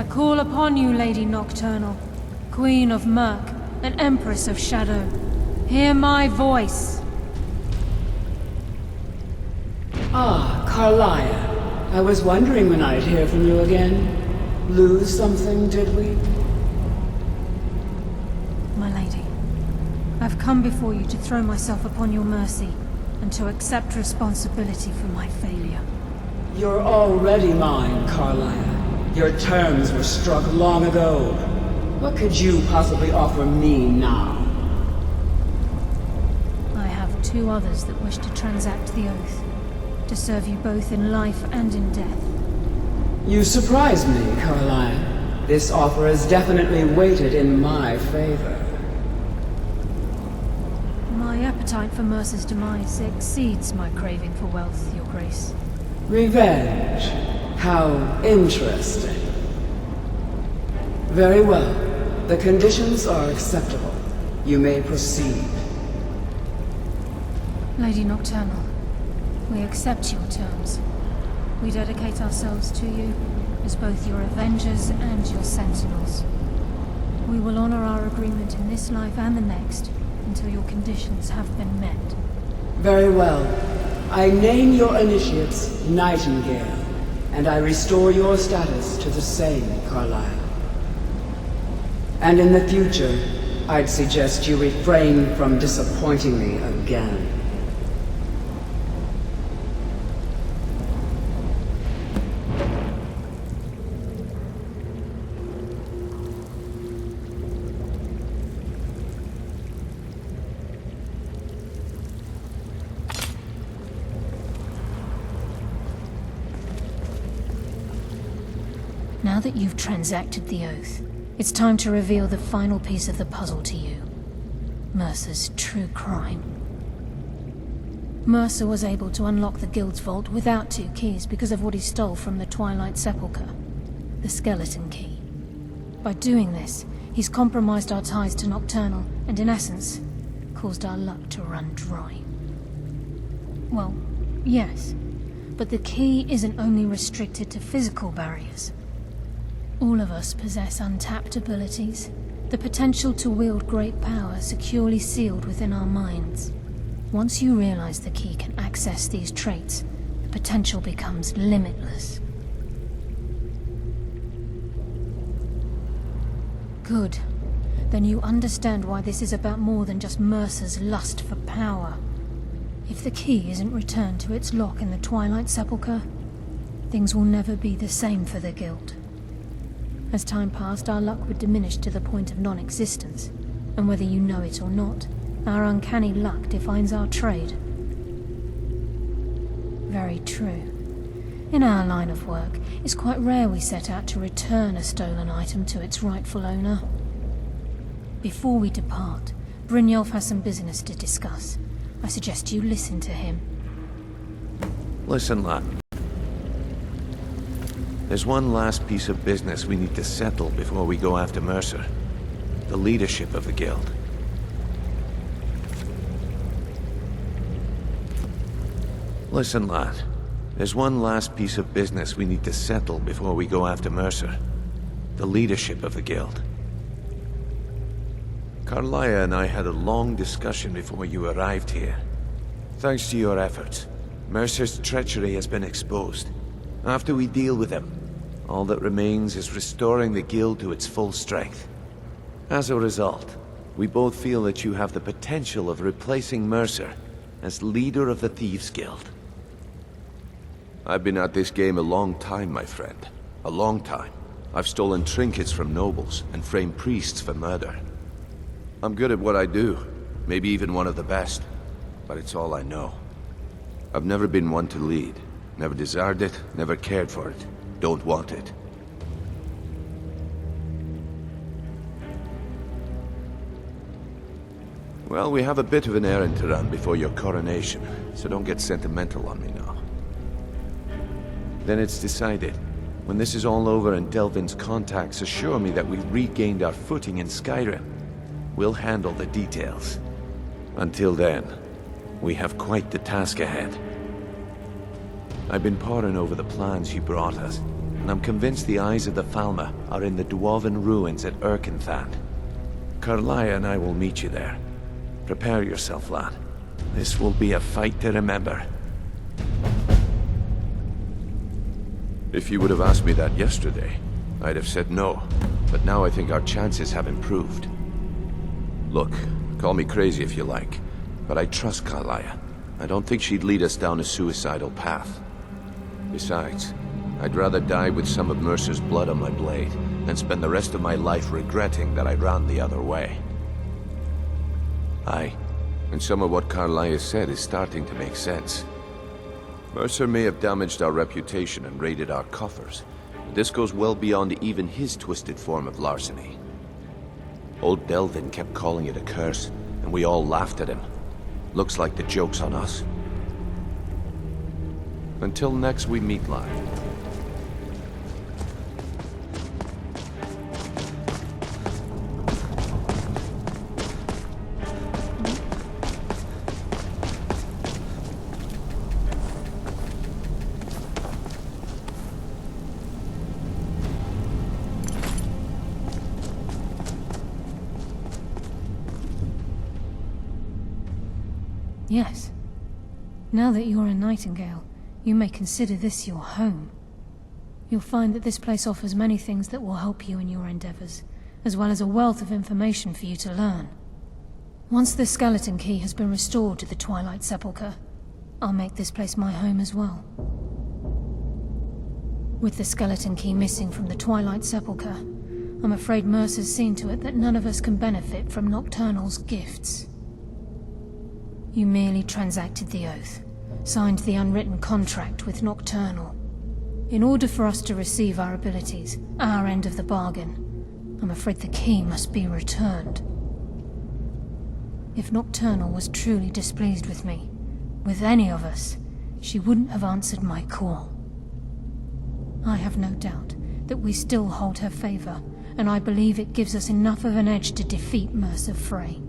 I call upon you, Lady Nocturnal, Queen of Murk and Empress of Shadow. Hear my voice. Ah, Carlia. I was wondering when I'd hear from you again. Lose something, did we? My lady, I've come before you to throw myself upon your mercy and to accept responsibility for my failure. You're already mine, Carlia. Your terms were struck long ago. What could you possibly offer me now? I have two others that wish to transact the oath, to serve you both in life and in death. You surprise me, Carlia. This offer is definitely weighted in my favor. My appetite for Mercer's demise exceeds my craving for wealth, Your Grace. Revenge. How interesting. Very well. The conditions are acceptable. You may proceed. Lady Nocturnal, we accept your terms. We dedicate ourselves to you as both your avengers and your sentinels. We will honor our agreement in this life and the next until your conditions have been met. Very well. I name your initiates Nightingale, and I restore your status to the same, Carlisle. And in the future, I'd suggest you refrain from disappointing me again. Now that you've transacted the oath, it's time to reveal the final piece of the puzzle to you. Mercer's true crime. Mercer was able to unlock the Guild's vault without 2 keys because of what he stole from the Twilight Sepulchre, the skeleton key. By doing this, he's compromised our ties to Nocturnal and, in essence, caused our luck to run dry. Well, yes, but the key isn't only restricted to physical barriers. All of us possess untapped abilities, the potential to wield great power securely sealed within our minds. Once you realize the key can access these traits, the potential becomes limitless. Good. Then you understand why this is about more than just Mercer's lust for power. If the key isn't returned to its lock in the Twilight Sepulchre, things will never be the same for the Guild. As time passed, our luck would diminish to the point of non-existence, and whether you know it or not, our uncanny luck defines our trade. Very true. In our line of work, it's quite rare we set out to return a stolen item to its rightful owner. Before we depart, Brynjolf has some business to discuss. I suggest you listen to him. Listen, lad. There's one last piece of business we need to settle before we go after Mercer. The leadership of the Guild. Listen, lad. There's one last piece of business we need to settle before we go after Mercer. The leadership of the Guild. Carlia and I had a long discussion before you arrived here. Thanks to your efforts, Mercer's treachery has been exposed. After we deal with him, all that remains is restoring the Guild to its full strength. As a result, we both feel that you have the potential of replacing Mercer as leader of the Thieves' Guild. I've been at this game a long time, my friend. A long time. I've stolen trinkets from nobles and framed priests for murder. I'm good at what I do, maybe even one of the best, but it's all I know. I've never been one to lead. Never desired it, never cared for it. Don't want it. Well, we have a bit of an errand to run before your coronation, so don't get sentimental on me now. Then it's decided. When this is all over and Delvin's contacts assure me that we've regained our footing in Skyrim, we'll handle the details. Until then, we have quite the task ahead. I've been poring over the plans you brought us. and I'm convinced the eyes of the Falmer are in the Dwarven ruins at Erkenthan. Carlia and I will meet you there. Prepare yourself, lad. This will be a fight to remember. If you would have asked me that yesterday, I'd have said no. But now I think our chances have improved. Look, call me crazy if you like, but I trust Carlia. I don't think she'd lead us down a suicidal path. Besides, I'd rather die with some of Mercer's blood on my blade than spend the rest of my life regretting that I ran the other way. Aye, and some of what Carlia said is starting to make sense. Mercer may have damaged our reputation and raided our coffers, but this goes well beyond even his twisted form of larceny. Old Delvin kept calling it a curse, and we all laughed at him. Looks like the joke's on us. Until next we meet, lad. Yes. Now that you're a Nightingale, you may consider this your home. You'll find that this place offers many things that will help you in your endeavors, as well as a wealth of information for you to learn. Once the skeleton key has been restored to the Twilight Sepulchre, I'll make this place my home as well. With the skeleton key missing from the Twilight Sepulchre, I'm afraid Mercer's seen to it that none of us can benefit from Nocturnal's gifts. You merely transacted the oath, signed the unwritten contract with Nocturnal. In order for us to receive our abilities, our end of the bargain, I'm afraid the key must be returned. If Nocturnal was truly displeased with me, with any of us, she wouldn't have answered my call. I have no doubt that we still hold her favor, and I believe it gives us enough of an edge to defeat Mercer Frey.